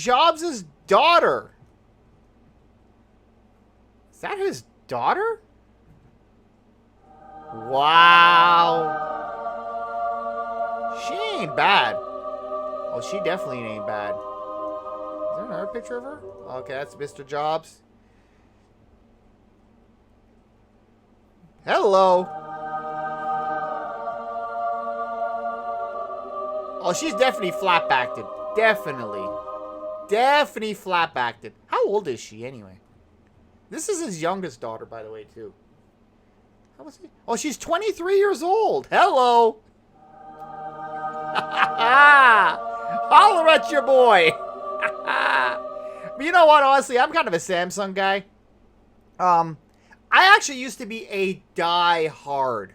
Jobs' daughter. Is that his daughter? Wow. She ain't bad. Oh, she definitely ain't bad. Is there another picture of her? Okay, that's Mr. Jobs. Hello. Oh, she's definitely flat-backed. Definitely. Definitely flat-backed. How old is she, anyway? This is his youngest daughter, by the way, too. How was he? Oh, she's 23 years old. Hello. Holler at your boy. But you know what, honestly, I'm kind of a Samsung guy. I actually used to be a die-hard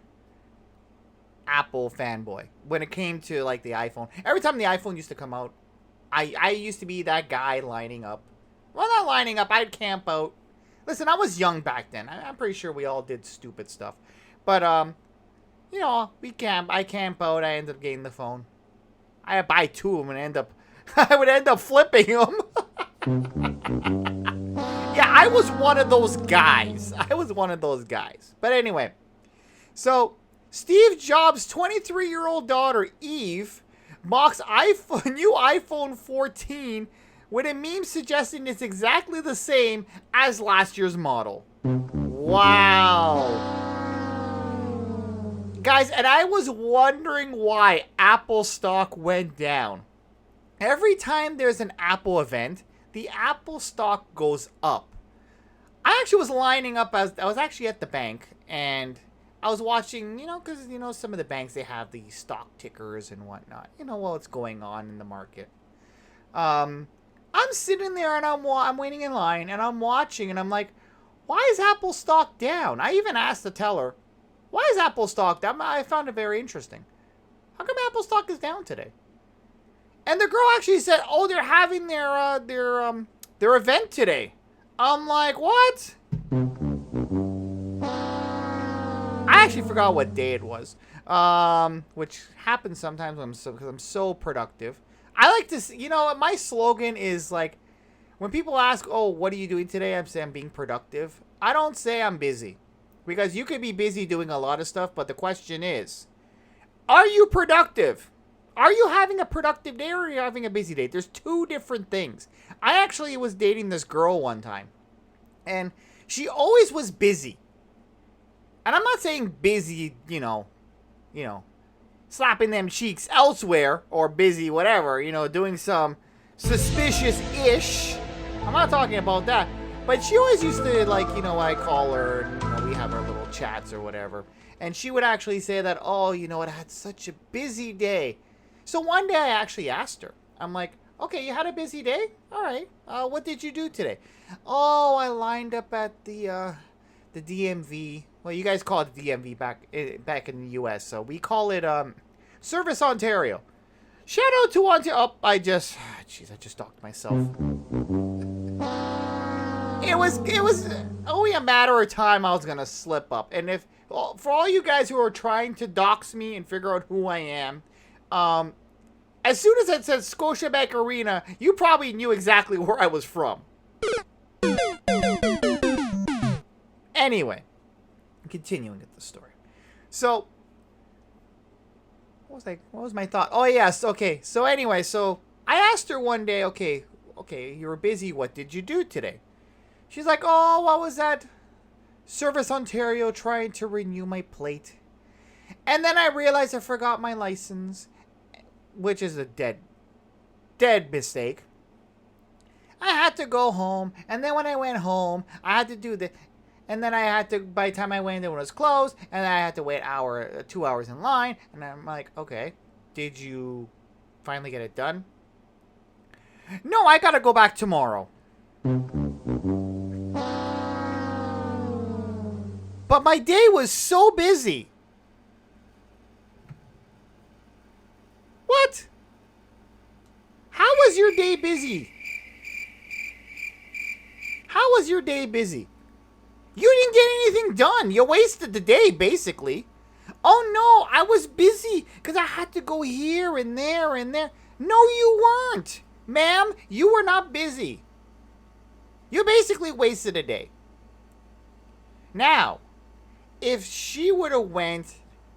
Apple fanboy when it came to, like, the iPhone. Every time the iPhone used to come out, I used to be that guy lining up. Well, not lining up. I'd camp out. Listen, I was young back then. I'm pretty sure we all did stupid stuff. But, you know, I camp out. I ended up getting the phone. I buy two of them and I would end up flipping them. Yeah, I was one of those guys. But anyway, so Steve Jobs' 23-year-old daughter, Eve, mocks new iPhone 14 with a meme suggesting it's exactly the same as last year's model. Wow. Guys, and I was wondering why Apple stock went down. Every time there's an Apple event, the Apple stock goes up. I actually was lining up I was actually at the bank, and I was watching, you know, because, you know, some of the banks, they have the stock tickers and whatnot. You know what's going on in the market. I'm sitting there, and I'm waiting in line, and I'm watching, and I'm like, why is Apple stock down? I even asked the teller, why is Apple stock down? I found it very interesting. How come Apple stock is down today? And the girl actually said, oh, they're having their event today. I'm like, what? I actually forgot what day it was, which happens sometimes because I'm so productive. I like to, you know, my slogan is like, when people ask, oh, what are you doing today? I'm saying I'm being productive. I don't say I'm busy, because you could be busy doing a lot of stuff, but the question is, are you productive? Are you having a productive day, or are you having a busy day? There's two different things. I actually was dating this girl one time, and she always was busy. And I'm not saying busy, you know, slapping them cheeks elsewhere, or busy, whatever, you know, doing some suspicious-ish. I'm not talking about that. But she always used to, like, you know, I call her, and, you know, we have our little chats or whatever. And she would actually say that, oh, you know what, I had such a busy day. So one day I actually asked her. I'm like, okay, you had a busy day? All right. What did you do today? Oh, I lined up at the DMV. Well, you guys call it the DMV back in the U.S., so we call it Service Ontario. Shout out to Ontario. Oh, I just talked to myself. It was only a matter of time I was gonna slip up. And if for all you guys who are trying to dox me and figure out who I am, as soon as it said Scotiabank Arena, you probably knew exactly where I was from. Anyway, continuing with the story. So, what was my thought? Oh, yes, okay. So anyway, so I asked her one day, okay, you were busy. What did you do today? She's like, oh, what was that? Service Ontario trying to renew my plate. And then I realized I forgot my license, which is a dead mistake. I had to go home, and then when I went home, I had to do the, and then I had to, by the time I went, it was closed, and I had to wait 2 hours in line, and I'm like, okay, did you finally get it done? No, I gotta go back tomorrow. But my day was so busy. What? How was your day busy? How was your day busy? You didn't get anything done. You wasted the day, basically. Oh, no, I was busy because I had to go here and there and there. No, you weren't. Ma'am, you were not busy. You basically wasted a day. Now, if she would have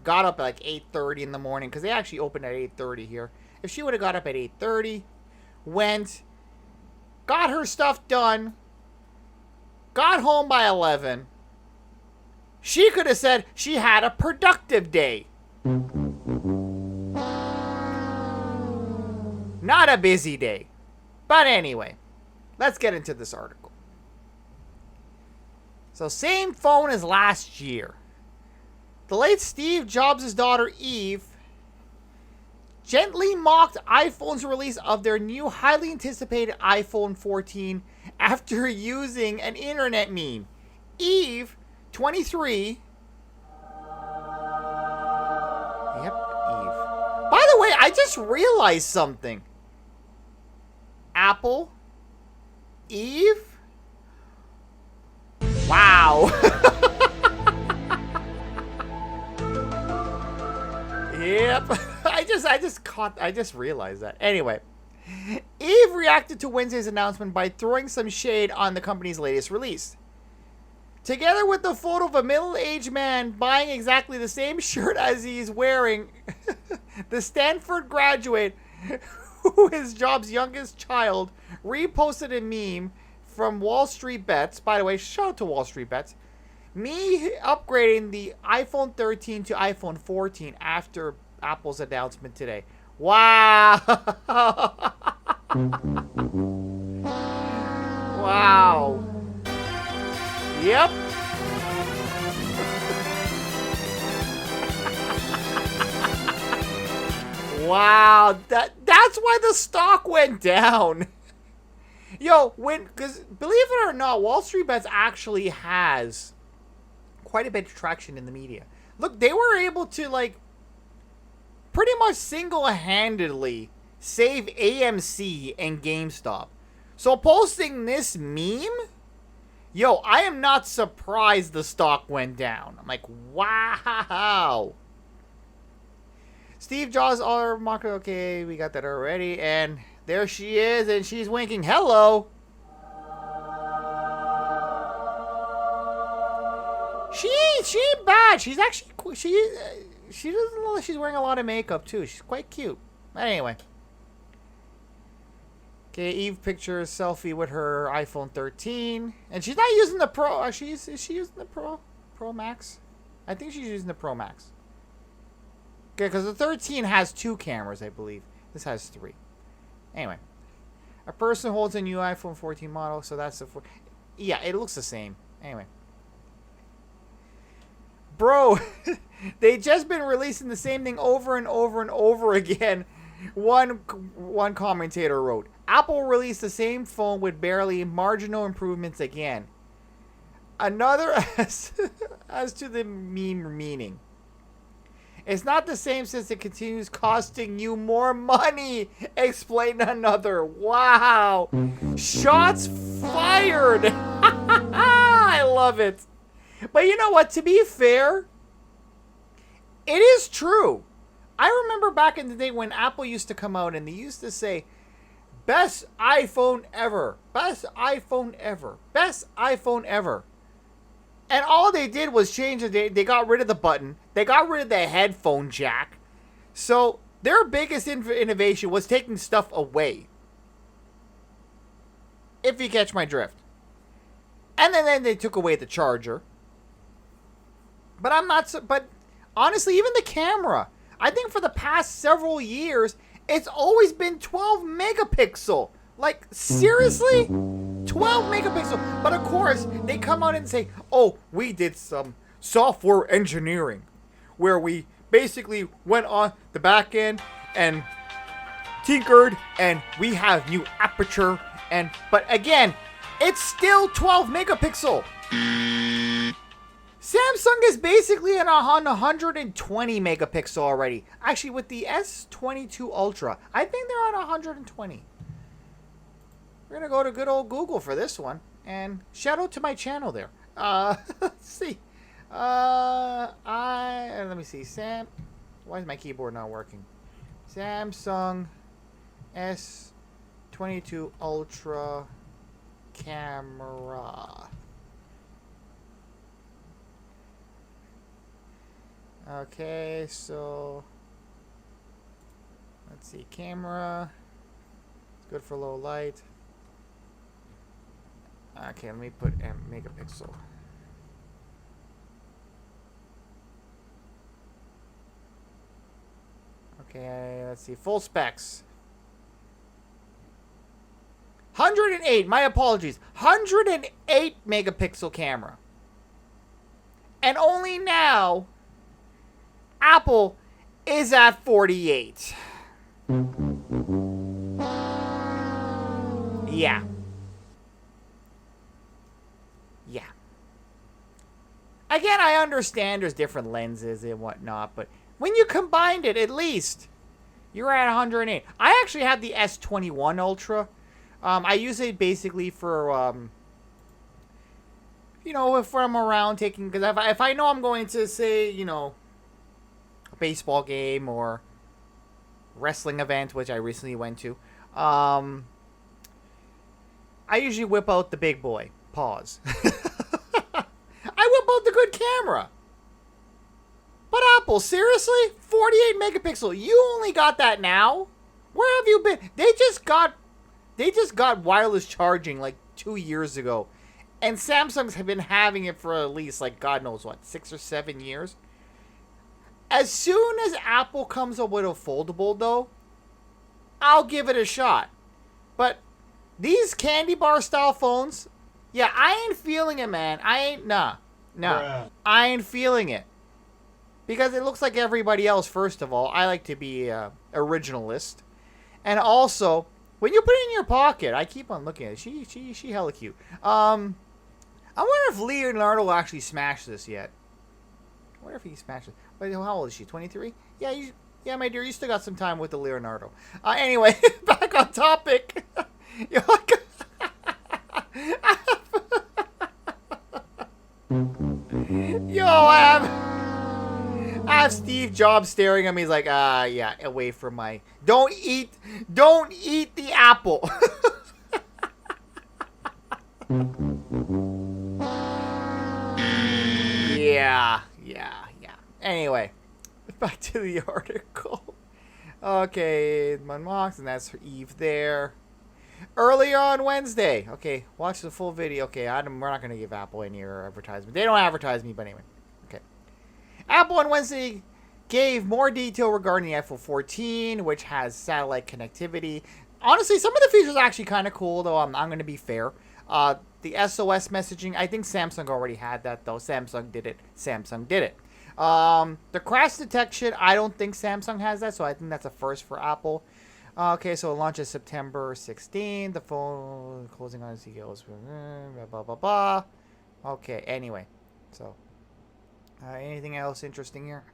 got up at like 8:30 in the morning, because they actually open at 8:30 here. If she would have got up at 8:30, got her stuff done, got home by 11, she could have said she had a productive day. Not a busy day. But anyway, let's get into this article. So, same phone as last year. The late Steve Jobs' daughter Eve gently mocked iPhone's release of their new highly anticipated iPhone 14 after using an internet meme. Eve, 23. Yep, Eve. By the way, I just realized something. Apple, Eve. Wow. Yep. I just realized that. Anyway, Eve reacted to Wednesday's announcement by throwing some shade on the company's latest release. Together with the photo of a middle-aged man buying exactly the same shirt as he's wearing, the Stanford graduate, who is Jobs' youngest child, reposted a meme from Wall Street Bets. By the way, shout out to Wall Street Bets. Me upgrading the iPhone 13 to iPhone 14 after Apple's announcement today. Wow. Wow. Yep. Wow. That's why the stock went down. Yo, because believe it or not, Wall Street Bets actually has quite a bit of traction in the media. Look, they were able to pretty much single-handedly save AMC and GameStop. So posting this meme, yo, I am not surprised the stock went down. I'm like, wow. Steve Jobs, our market, okay, we got that already. And there she is, and she's winking. Hello. She ain't bad. She's actually she doesn't look like she's wearing a lot of makeup too. She's quite cute. But anyway. Okay, Eve pictures selfie with her iPhone 13, and she's not using the Pro. Is she using the Pro Max? I think she's using the Pro Max. Okay, because the 13 has 2 cameras, I believe. This has 3. Anyway, a person holds a new iPhone 14 model, so that's the. Yeah, it looks the same. Anyway. Bro, they just been releasing the same thing over and over and over again. One commentator wrote, Apple released the same phone with barely marginal improvements again. Another as to the meme meaning. It's not the same since it continues costing you more money, explained another. Wow. Shots fired. I love it. But you know what? To be fair, it is true. I remember back in the day when Apple used to come out and they used to say, best iPhone ever. Best iPhone ever. Best iPhone ever. And all they did was change it. They got rid of the button. They got rid of the headphone jack. So their biggest innovation was taking stuff away. If you catch my drift. And then they took away the charger. But but honestly, even the camera, I think for the past several years, it's always been 12 megapixel. Like, seriously? 12 megapixel. But of course, they come out and say, oh, we did some software engineering where we basically went on the back end and tinkered and we have new aperture. But again, it's still 12 megapixel. Samsung is basically on 120 megapixel already. Actually, with the S22 Ultra, I think they're on 120. We're going to go to good old Google for this one. And shout out to my channel there. Let's see. Let me see. Why is my keyboard not working? Samsung S22 S22 Ultra camera. Okay, so let's see, camera. It's good for low light. Okay, let me put megapixel. Okay, let's see, full specs. 108, my apologies. 108 megapixel camera. And only now Apple is at 48. Yeah. Yeah. Again, I understand there's different lenses and whatnot, but when you combined it, at least, you're at 108. I actually have the S21 Ultra. I use it basically for, you know, if I'm around taking, because if I know I'm going to, say, you know, a baseball game or wrestling event, which I recently went to, I usually whip out the big boy. Pause. I whip out the good camera. But Apple, seriously? 48 megapixel. You only got that now? Where have you been? They just got wireless charging like 2 years ago. And Samsung's have been having it for at least, like, God knows what, 6 or 7 years. As soon as Apple comes up with a foldable, though, I'll give it a shot. But these candy bar style phones, yeah, I ain't feeling it, man. Nah. Bruh. I ain't feeling it. Because it looks like everybody else, first of all. I like to be originalist. And also, when you put it in your pocket, I keep on looking at it. She hella cute. I wonder if Leonardo will actually smash this yet. I wonder if he smashes. Wait, how old is she? 23? Yeah, yeah, my dear, you still got some time with the Leonardo. Anyway, back on topic. Yo, I have Steve Jobs staring at me. He's like, yeah, away from my. Don't eat the apple. Yeah. Anyway, back to the article. Okay, Munmox, and that's her Eve there. Earlier on Wednesday. Okay, watch the full video. Okay, we're not going to give Apple any advertisement. They don't advertise me, but anyway. Okay. Apple on Wednesday gave more detail regarding the iPhone 14, which has satellite connectivity. Honestly, some of the features are actually kind of cool, though. I'm going to be fair. The SOS messaging, I think Samsung already had that, though. Samsung did it. The crash detection, I don't think Samsung has that, so I think that's a first for Apple. Okay, so it launches September 16. The phone closing on CEOs. Blah, blah, blah. Okay, anyway. So, anything else interesting here?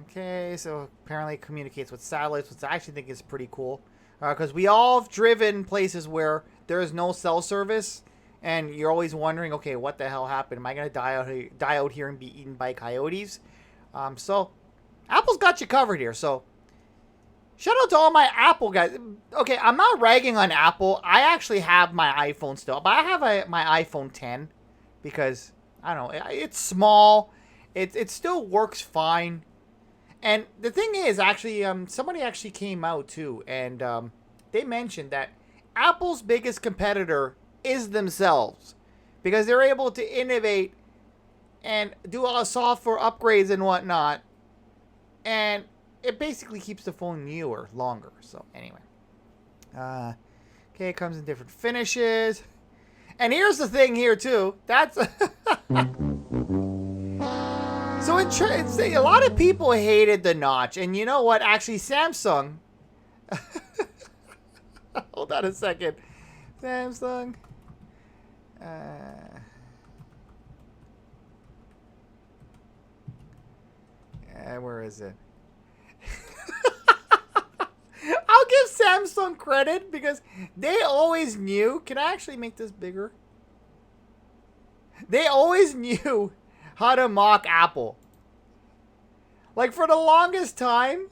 Okay, so apparently it communicates with satellites, which I actually think is pretty cool. Because we all have driven places where there is no cell service, and you're always wondering, okay, what the hell happened? Am I going to die out here and be eaten by coyotes? So, Apple's got you covered here. So, shout out to all my Apple guys. Okay, I'm not ragging on Apple. I actually have my iPhone still, but I have my iPhone 10 because, I don't know, it's small. It still works fine. And the thing is, actually, somebody actually came out, too, and they mentioned that Apple's biggest competitor is themselves because they're able to innovate and do all the software upgrades and whatnot, and it basically keeps the phone newer, longer. So, anyway. Okay, it comes in different finishes. And here's the thing here, too. That's... So a lot of people hated the notch, and you know what? Actually, Samsung. Hold on a second, Samsung. Where is it? I'll give Samsung credit because they always knew. Can I actually make this bigger? They always knew how to mock Apple. Like, for the longest time,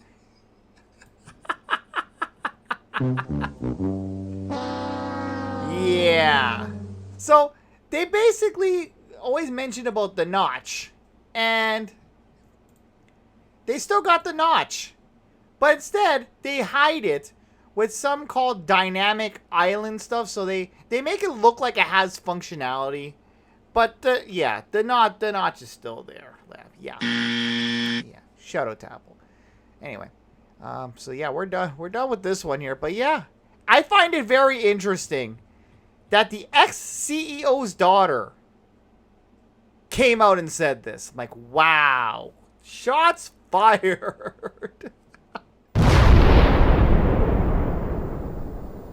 Yeah. So they basically always mention about the notch, and they still got the notch, but instead they hide it with some called dynamic island stuff. So they make it look like it has functionality, but the notch is still there. Yeah, yeah. Shout out to Apple. Anyway, so yeah, we're done. We're done with this one here. But yeah, I find it very interesting that the ex CEO's daughter came out and said this. I'm like, wow, shots fired.